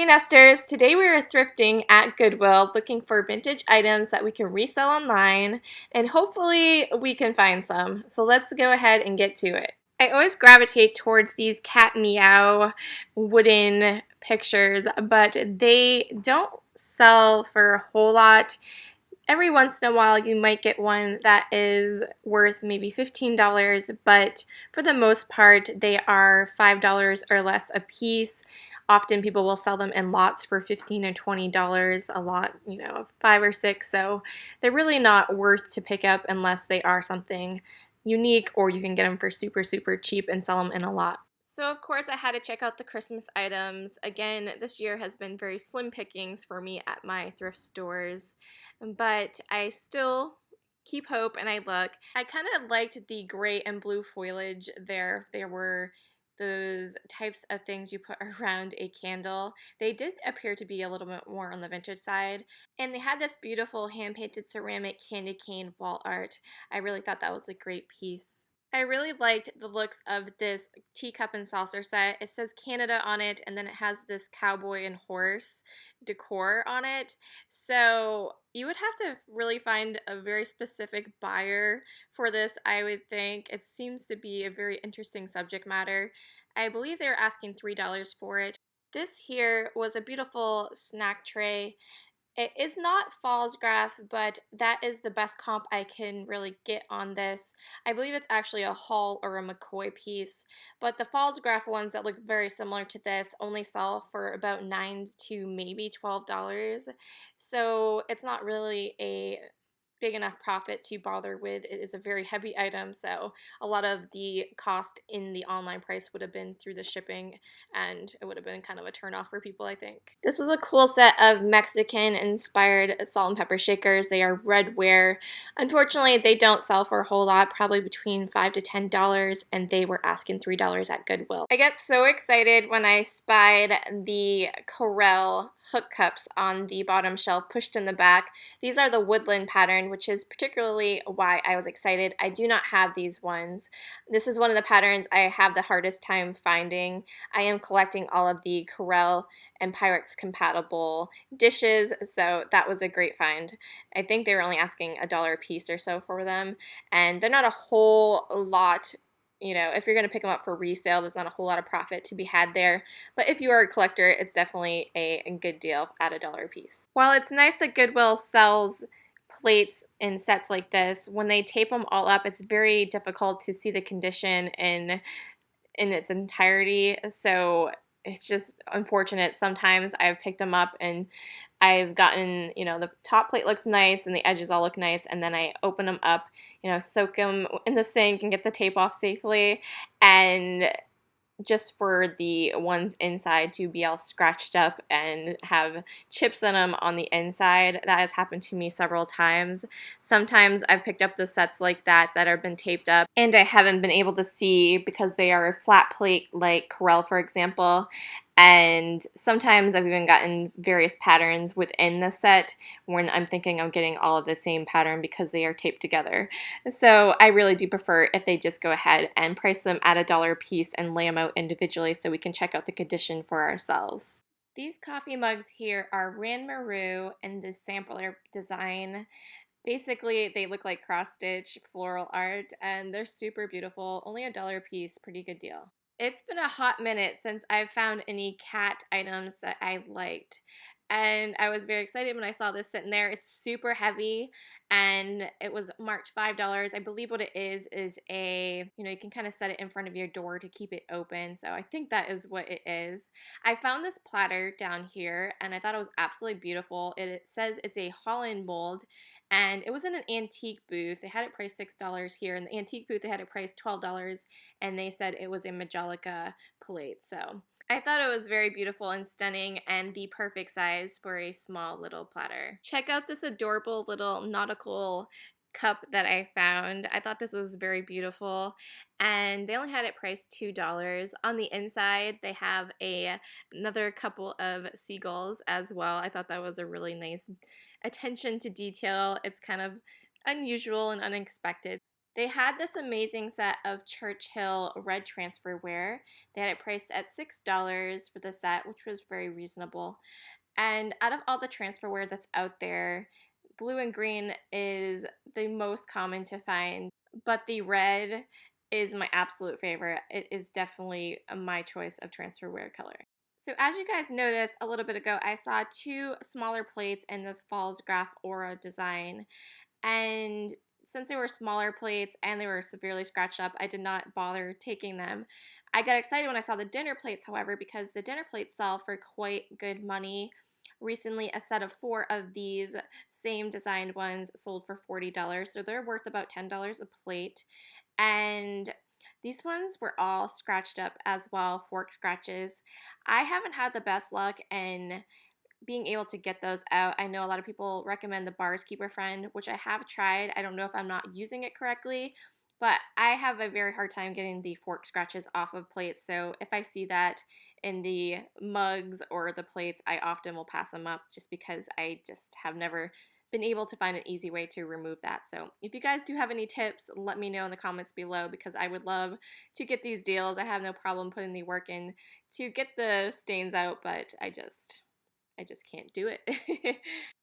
Hey Nesters, today we are thrifting at Goodwill looking for vintage items that we can resell online and hopefully we can find some. So let's go ahead and get to it. I always gravitate towards these cat meow wooden pictures, but they don't sell for a whole lot. Every once in a while you might get one that is worth maybe $15, but for the most part they are $5 or less a piece. Often people will sell them in lots for $15 and $20 a lot, 5 or 6, so they're really not worth to pick up unless they are something unique, or you can get them for super cheap and sell them in a lot. So of course I had to check out the Christmas items. Again, this year has been very slim pickings for me at my thrift stores, but I still keep hope and I look. I kind of liked the gray and blue foliage there. There were those types of things you put around a candle. They did appear to be a little bit more on the vintage side, and they had this beautiful hand-painted ceramic candy cane wall art. I really thought that was a great piece. I really liked the looks of this teacup and saucer set. It says Canada on it, and then it has this cowboy and horse decor on it. So you would have to really find a very specific buyer for this, I would think. It seems to be a very interesting subject matter. I believe they were asking $3 for it. This here was a beautiful snack tray. It is not false graph, but that is the best comp I can really get on this. I believe it's actually a Hall or a McCoy piece, but the false graph ones that look very similar to this only sell for about $9 to maybe $12. So it's not really a big enough profit to bother with. It is a very heavy item, so a lot of the cost in the online price would have been through the shipping, and it would have been kind of a turnoff for people, I think. This was a cool set of Mexican-inspired salt and pepper shakers. They are redware. Unfortunately, they don't sell for a whole lot, probably between $5 to $10, and they were asking $3 at Goodwill. I get so excited when I spied the Corelle hook cups on the bottom shelf pushed in the back. These are the woodland pattern, which is particularly why I was excited. I do not have these ones. This is one of the patterns I have the hardest time finding. I am collecting all of the Corelle and Pyrex compatible dishes, so that was a great find. I think they were only asking $1 a piece or so for them, and they're not a whole lot. If you're going to pick them up for resale, there's not a whole lot of profit to be had there. But if you are a collector, it's definitely a good deal at $1 a piece. While it's nice that Goodwill sells plates in sets like this, when they tape them all up, it's very difficult to see the condition in its entirety. So it's just unfortunate. Sometimes I've picked them up and I've gotten, the top plate looks nice and the edges all look nice, and then I open them up, soak them in the sink and get the tape off safely, and just for the ones inside to be all scratched up and have chips in them on the inside. That has happened to me several times. Sometimes I've picked up the sets like that have been taped up and I haven't been able to see because they are a flat plate like Corelle, for example. And sometimes I've even gotten various patterns within the set when I'm thinking I'm getting all of the same pattern because they are taped together. So I really do prefer if they just go ahead and price them at $1 a piece and lay them out individually so we can check out the condition for ourselves. These coffee mugs here are Rand Maru and this sampler design. Basically, they look like cross-stitch floral art, and they're super beautiful. Only $1 a piece, pretty good deal. It's been a hot minute since I've found any cat items that I liked, and I was very excited when I saw this sitting there. It's super heavy, and it was marked $5. I believe what it is you can kind of set it in front of your door to keep it open, so I think that is what it is. I found this platter down here, and I thought it was absolutely beautiful. It says it's a Holland mold, and it was in an antique booth. They had it priced $6 here. In the antique booth, they had it priced $12, and they said it was a Majolica plate. So I thought it was very beautiful and stunning and the perfect size for a small little platter. Check out this adorable little nautical cup that I found. I thought this was very beautiful, and they only had it priced $2. On the inside, they have another couple of seagulls as well. I thought that was a really nice attention to detail. It's kind of unusual and unexpected. They had this amazing set of Churchill red transferware. They had it priced at $6 for the set, which was very reasonable. And out of all the transferware that's out there, blue and green is the most common to find, but the red is my absolute favorite. It is definitely my choice of transferware color. So as you guys noticed a little bit ago, I saw two smaller plates in this Falls Graph Aura design. And since they were smaller plates and they were severely scratched up, I did not bother taking them. I got excited when I saw the dinner plates, however, because the dinner plates sell for quite good money. Recently, a set of 4 of these same designed ones sold for $40, so they're worth about $10 a plate. And these ones were all scratched up as well, fork scratches. I haven't had the best luck in being able to get those out. I know a lot of people recommend the Bars Keeper Friend, which I have tried. I don't know if I'm not using it correctly, but I have a very hard time getting the fork scratches off of plates. So if I see that in the mugs or the plates, I often will pass them up just because I just have never been able to find an easy way to remove that. So if you guys do have any tips, let me know in the comments below because I would love to get these deals. I have no problem putting the work in to get the stains out, but I just can't do it.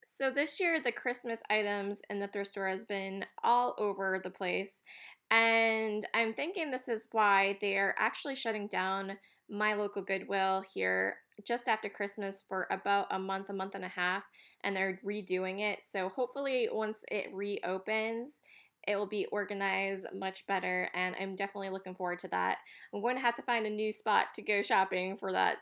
So this year, the Christmas items in the thrift store has been all over the place. And I'm thinking this is why they're actually shutting down my local Goodwill here just after Christmas for about a month and a half, and they're redoing it. So hopefully once it reopens, it will be organized much better, and I'm definitely looking forward to that. I'm going to have to find a new spot to go shopping for that,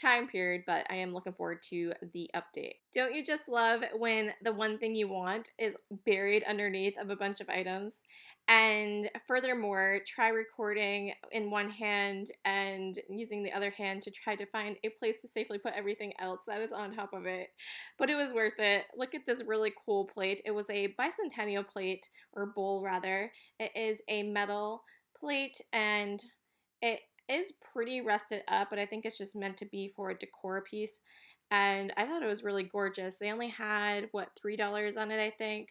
time period, but I am looking forward to the update. Don't you just love when the one thing you want is buried underneath of a bunch of items? And furthermore, try recording in one hand and using the other hand to try to find a place to safely put everything else that is on top of it. But it was worth it. Look at this really cool plate. It was a Bicentennial plate, or bowl rather. It is a metal plate and it is pretty rusted up, but I think it's just meant to be for a decor piece. And I thought it was really gorgeous. They only had, what, $3 on it, I think.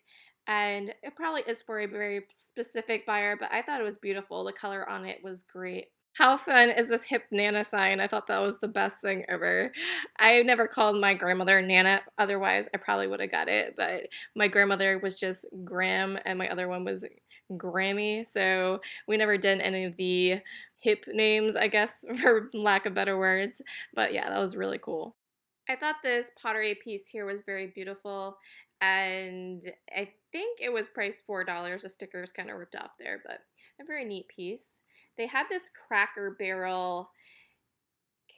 And it probably is for a very specific buyer, but I thought it was beautiful. The color on it was great. How fun is this hip Nana sign? I thought that was the best thing ever. I never called my grandmother Nana, otherwise I probably would have got it, but my grandmother was just Gram and my other one was Grammy, so we never did any of the hip names, I guess, for lack of better words, but yeah, that was really cool. I thought this pottery piece here was very beautiful, and I think it was priced $4. The sticker is kind of ripped off there, but a very neat piece. They had this Cracker Barrel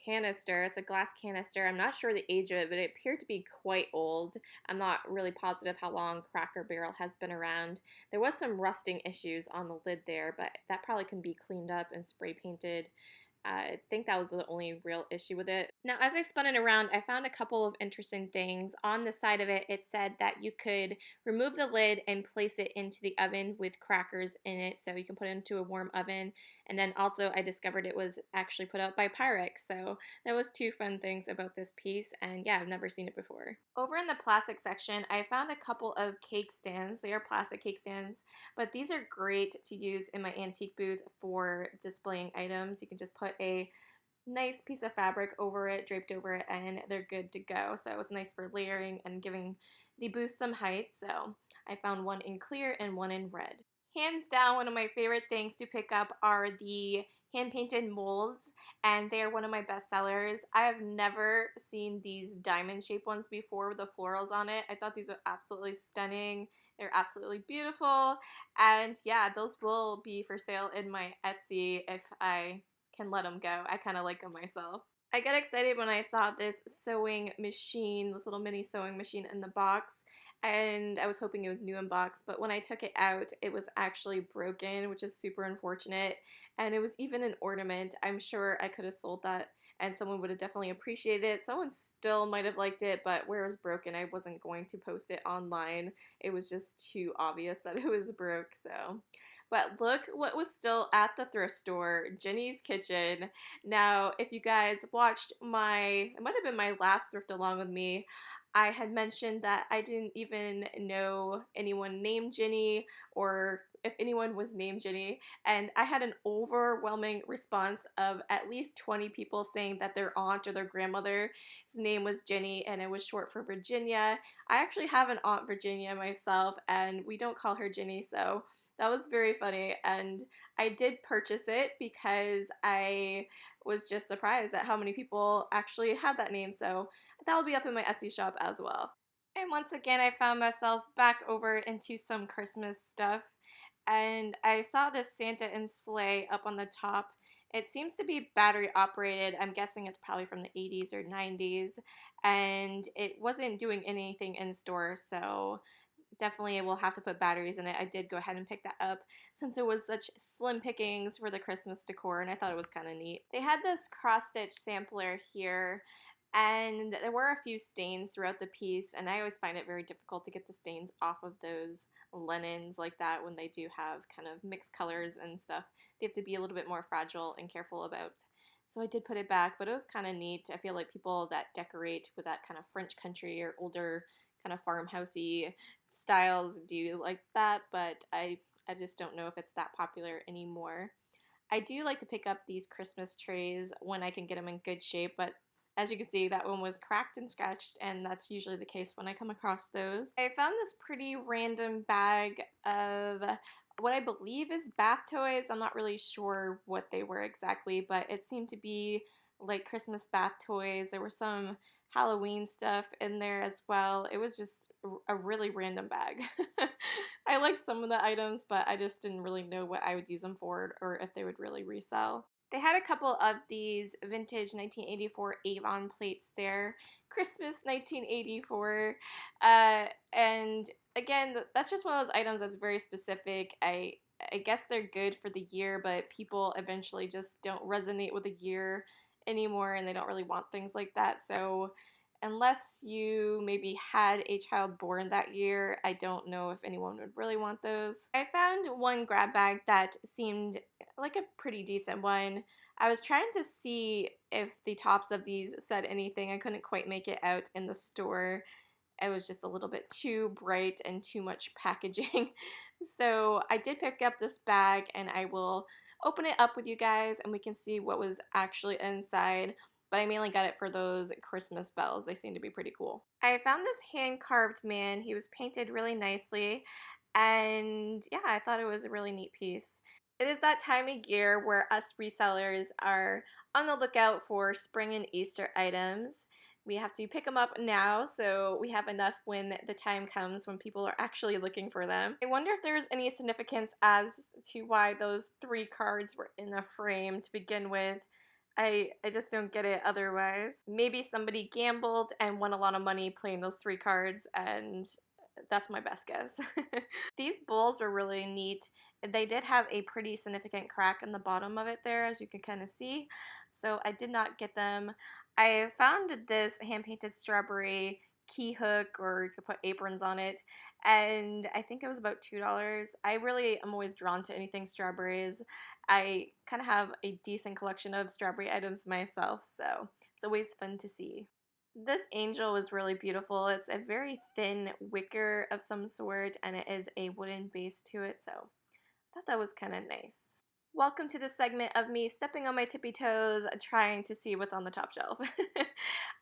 canister. It's a glass canister. I'm not sure the age of it, but it appeared to be quite old. I'm not really positive how long Cracker Barrel has been around. There was some rusting issues on the lid there, but that probably can be cleaned up and spray painted. I think that was the only real issue with it. Now, as I spun it around, I found a couple of interesting things. On the side of it, it said that you could remove the lid and place it into the oven with crackers in it, so you can put it into a warm oven. And then also, I discovered it was actually put out by Pyrex, so that was 2 fun things about this piece, and yeah, I've never seen it before. Over in the plastic section, I found a couple of cake stands. They are plastic cake stands, but these are great to use in my antique booth for displaying items. You can just put a nice piece of fabric over it, draped over it, and they're good to go. So it's nice for layering and giving the booth some height. So I found one in clear and one in red. Hands down, one of my favorite things to pick up are the hand-painted molds, and they are one of my best sellers. I have never seen these diamond-shaped ones before with the florals on it. I thought these were absolutely stunning. They're absolutely beautiful, and yeah, those will be for sale in my Etsy if I can let them go. I kind of like them myself. I got excited when I saw this sewing machine, this little mini sewing machine in the box, and I was hoping it was new in box, but when I took it out, it was actually broken, which is super unfortunate, and it was even an ornament. I'm sure I could have sold that and someone would have definitely appreciated it. Someone still might have liked it, but where it was broken, I wasn't going to post it online. It was just too obvious that it was broke, so. But look what was still at the thrift store, Ginny's Kitchen. Now, if you guys watched it might have been my last thrift along with me, I had mentioned that I didn't even know anyone named Ginny or if anyone was named Ginny, and I had an overwhelming response of at least 20 people saying that their aunt or their grandmother's name was Ginny and it was short for Virginia. I actually have an Aunt Virginia myself, and we don't call her Ginny, so that was very funny. And I did purchase it because I was just surprised at how many people actually had that name, so that will be up in my Etsy shop as well. And once again, I found myself back over into some Christmas stuff, and I saw this Santa and sleigh up on the top. It seems to be battery operated. I'm guessing it's probably from the 80s or 90s, and it wasn't doing anything in store, so definitely will have to put batteries in it. I did go ahead and pick that up since it was such slim pickings for the Christmas decor, and I thought it was kind of neat. They had this cross-stitch sampler here, and there were a few stains throughout the piece, and I always find it very difficult to get the stains off of those linens like that when they do have kind of mixed colors and stuff. They have to be a little bit more fragile and careful about. So I did put it back, but it was kind of neat. I feel like people that decorate with that kind of French country or older kind of farmhousey styles do like that, but I just don't know if it's that popular anymore. I do like to pick up these Christmas trays when I can get them in good shape, but as you can see, that one was cracked and scratched, and that's usually the case when I come across those. I found this pretty random bag of what I believe is bath toys. I'm not really sure what they were exactly, but it seemed to be like Christmas bath toys. There were some Halloween stuff in there as well. It was just a really random bag. I liked some of the items, but I just didn't really know what I would use them for or if they would really resell. They had a couple of these vintage 1984 Avon plates there. Christmas 1984. And again, that's just one of those items that's very specific. I guess they're good for the year, but people eventually just don't resonate with the year anymore, and they don't really want things like that. So unless you maybe had a child born that year, I don't know if anyone would really want those. I found one grab bag that seemed like a pretty decent one. I was trying to see if the tops of these said anything. I couldn't quite make it out in the store. It was just a little bit too bright and too much packaging. So I did pick up this bag, and I will open it up with you guys and we can see what was actually inside. But I mainly got it for those Christmas bells. They seem to be pretty cool. I found this hand-carved man. He was painted really nicely, and yeah, I thought it was a really neat piece. It is that time of year where us resellers are on the lookout for spring and Easter items. We have to pick them up now so we have enough when the time comes when people are actually looking for them. I wonder if there's any significance as to why those 3 cards were in a frame to begin with. I just don't get it otherwise. Maybe somebody gambled and won a lot of money playing those 3 cards, and that's my best guess. These bowls are really neat. They did have a pretty significant crack in the bottom of it there, as you can kind of see. So I did not get them. I found this hand-painted strawberry key hook, or you could put aprons on it, and I think it was about $2. I really am always drawn to anything strawberries. I kind of have a decent collection of strawberry items myself, so it's always fun to see. This angel was really beautiful. It's a very thin wicker of some sort, and it is a wooden base to it, so I thought that was kind of nice. Welcome to this segment of me stepping on my tippy toes, trying to see what's on the top shelf.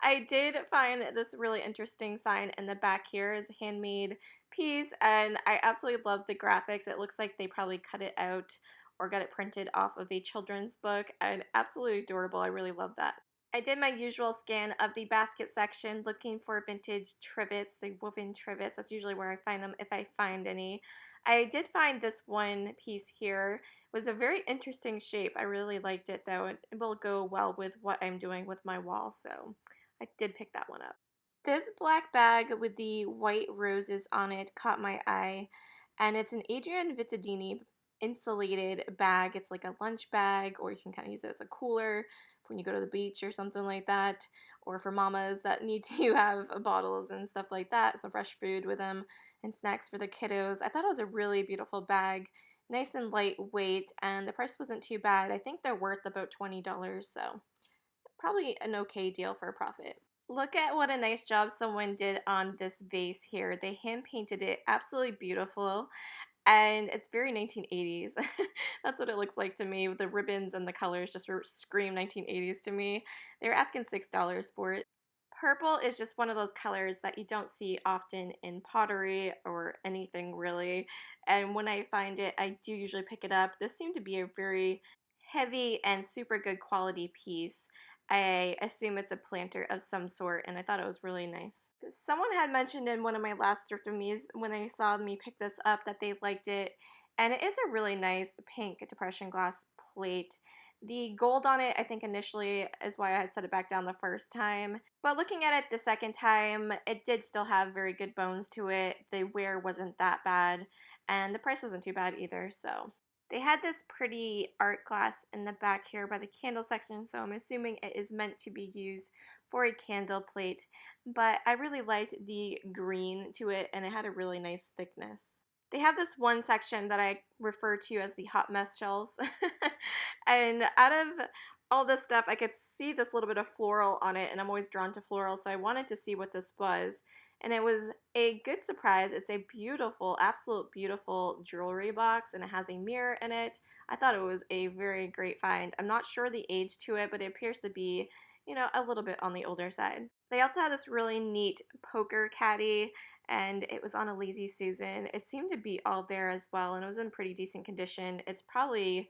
I did find this really interesting sign in the back here. It's a handmade piece, and I absolutely love the graphics. It looks like they probably cut it out or got it printed off of a children's book, and absolutely adorable. I really love that. I did my usual scan of the basket section looking for vintage trivets, the woven trivets. That's usually where I find them if I find any. I did find this one piece here. It was a very interesting shape. I really liked it though. It will go well with what I'm doing with my wall, so I did pick that one up. This black bag with the white roses on it caught my eye, and it's an Adrian Vittadini insulated bag. It's like a lunch bag, or you can kind of use it as a cooler when you go to the beach or something like that, or for mamas that need to have bottles and stuff like that, some fresh food with them and snacks for the kiddos. I thought it was a really beautiful bag, nice and lightweight, and the price wasn't too bad. I think they're worth about $20, so probably an okay deal for a profit. Look at what a nice job someone did on this vase here. They hand painted it absolutely beautiful. and it's very 1980s. That's what it looks like to me. The ribbons and the colors just scream 1980s to me. They were asking $6 for it. Purple is just one of those colors that you don't see often in pottery or anything really. And when I find it, I do usually pick it up. This seemed to be a very heavy and super good quality piece. I assume it's a planter of some sort, and I thought it was really nice. Someone had mentioned in one of my last thrift of me's when they saw me pick this up that they liked it, and it is a really nice pink depression glass plate. The gold on it, I think initially is why I had set it back down the first time. But looking at it the second time, it did still have very good bones to it. The wear wasn't that bad, and the price wasn't too bad either, so. They had this pretty art glass in the back here by the candle section, so I'm assuming it is meant to be used for a candle plate, but I really liked the green to it, and it had a really nice thickness. They have this one section that I refer to as the hot mess shelves, and out of all this stuff, I could see this little bit of floral on it, and I'm always drawn to floral, so I wanted to see what this was. And it was a good surprise. It's a beautiful, absolute beautiful jewelry box, and it has a mirror in it. I thought it was a very great find. I'm not sure the age to it, but it appears to be, you know, a little bit on the older side. They also had this really neat poker caddy, and it was on a Lazy Susan. It seemed to be all there as well, and it was in pretty decent condition. It's probably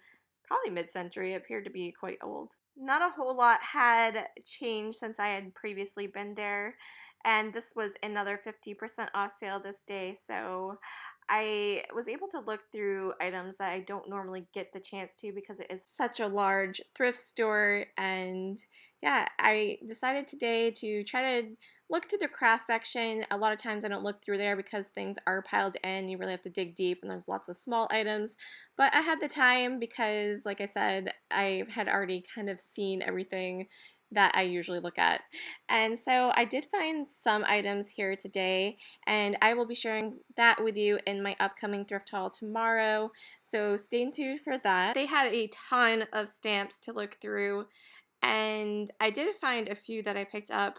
mid-century. It appeared to be quite old. Not a whole lot had changed since I had previously been there, and this was another 50% off sale this day, so I was able to look through items that I don't normally get the chance to because it is such a large thrift store. And yeah, I decided today to try to look through the craft section. A lot of times I don't look through there because things are piled in. You really have to dig deep, and there's lots of small items. But I had the time because, like I said, I had already kind of seen everything that I usually look at. And so I did find some items here today, and I will be sharing that with you in my upcoming thrift haul tomorrow, so stay tuned for that. They had a ton of stamps to look through, and I did find a few that I picked up.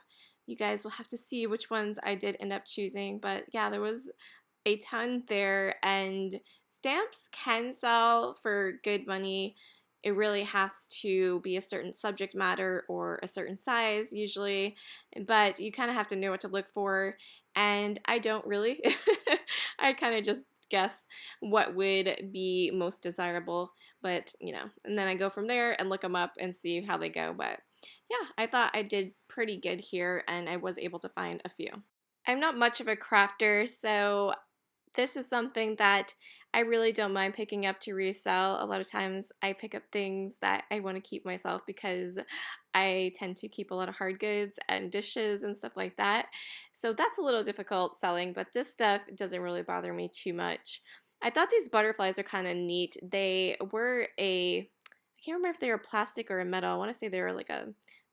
You guys will have to see which ones I did end up choosing, but yeah, there was a ton there, and stamps can sell for good money. It really has to be a certain subject matter or a certain size usually, but you kind of have to know what to look for, and I don't really. I kind of just guess what would be most desirable, but you know, and then I go from there and look them up and see how they go. But yeah, I thought I did pretty good here, and I was able to find a few. I'm not much of a crafter, so this is something that I really don't mind picking up to resell. A lot of times I pick up things that I want to keep myself because I tend to keep a lot of hard goods and dishes and stuff like that. So that's a little difficult selling, but this stuff doesn't really bother me too much. I thought these butterflies are kind of neat. They were I can't remember if they were plastic or a metal. I want to say they were like a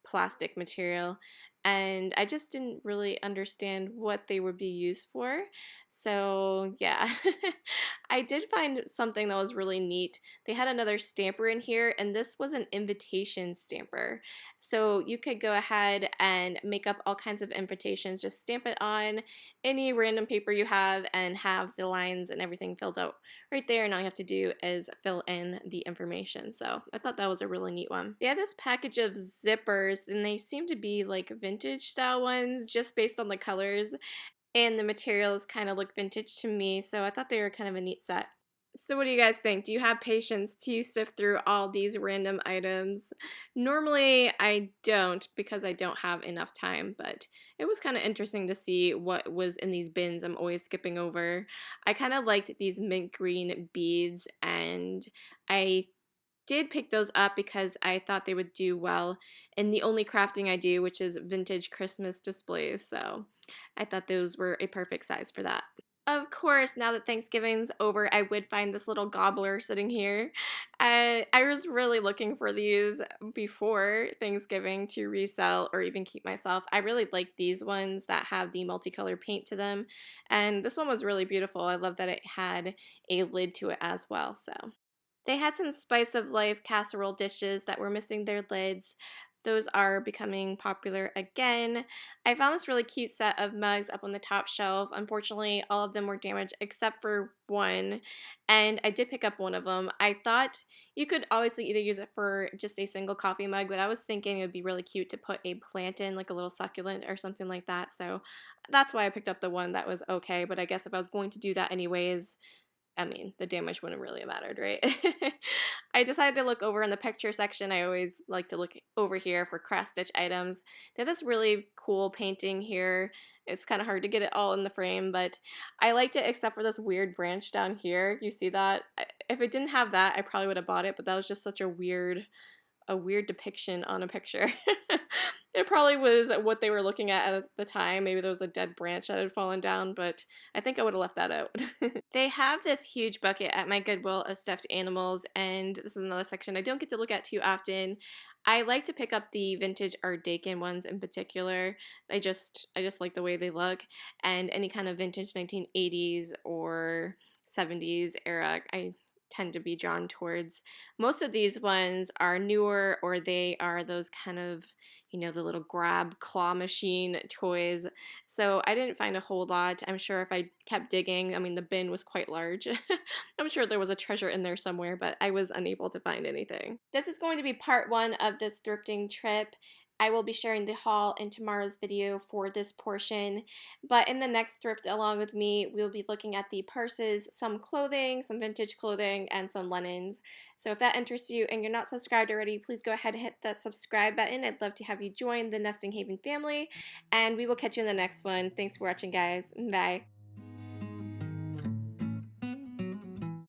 plastic material, and I just didn't really understand what they would be used for. So yeah, I did find something that was really neat. They had another stamper in here, and this was an invitation stamper. So you could go ahead and make up all kinds of invitations, just stamp it on any random paper you have and have the lines and everything filled out right there, and all you have to do is fill in the information. So I thought that was a really neat one. They had this package of zippers, and they seem to be like vintage style ones just based on the colors, and the materials kind of look vintage to me, so I thought they were kind of a neat set. So what do you guys think? Do you have patience to sift through all these random items? Normally I don't because I don't have enough time, but it was kind of interesting to see what was in these bins I'm always skipping over. I kind of liked these mint green beads, and I did pick those up because I thought they would do well in the only crafting I do, which is vintage Christmas displays, so I thought those were a perfect size for that. Of course, now that Thanksgiving's over, I would find this little gobbler sitting here. I was really looking for these before Thanksgiving to resell or even keep myself. I really like these ones that have the multicolor paint to them, and this one was really beautiful. I love that it had a lid to it as well, so. They had some Spice of Life casserole dishes that were missing their lids, Those are becoming popular again. I found this really cute set of mugs up on the top shelf. Unfortunately, all of them were damaged except for one, and I did pick up one of them. I thought you could obviously either use it for just a single coffee mug, but I was thinking it would be really cute to put a plant in, like a little succulent or something like that. So that's why I picked up the one that was okay, but I guess if I was going to do that anyways, I mean, the damage wouldn't really have mattered, right? I decided to look over in the picture section. I always like to look over here for cross stitch items. They have this really cool painting here. It's kind of hard to get it all in the frame, but I liked it except for this weird branch down here. You see that? If it didn't have that, I probably would have bought it, but that was just such a weird depiction on a picture. It probably was what they were looking at the time. Maybe there was a dead branch that had fallen down, but I think I would have left that out. They have this huge bucket at my Goodwill of stuffed animals, and this is another section I don't get to look at too often. I like to pick up the vintage Art Deco ones in particular. I just like the way they look, and any kind of vintage 1980s or 70s era I tend to be drawn towards. Most of these ones are newer, or they are those kind of, the little grab claw machine toys. So I didn't find a whole lot. I'm sure if I kept digging, I mean, the bin was quite large. I'm sure there was a treasure in there somewhere, but I was unable to find anything. This is going to be part one of this thrifting trip. I will be sharing the haul in tomorrow's video for this portion, but in the next thrift along with me, we'll be looking at the purses, some clothing, some vintage clothing, and some linens. So if that interests you and you're not subscribed already, please go ahead and hit that subscribe button. I'd love to have you join the Nesting Haven family, and we will catch you in the next one. Thanks for watching, guys. Bye.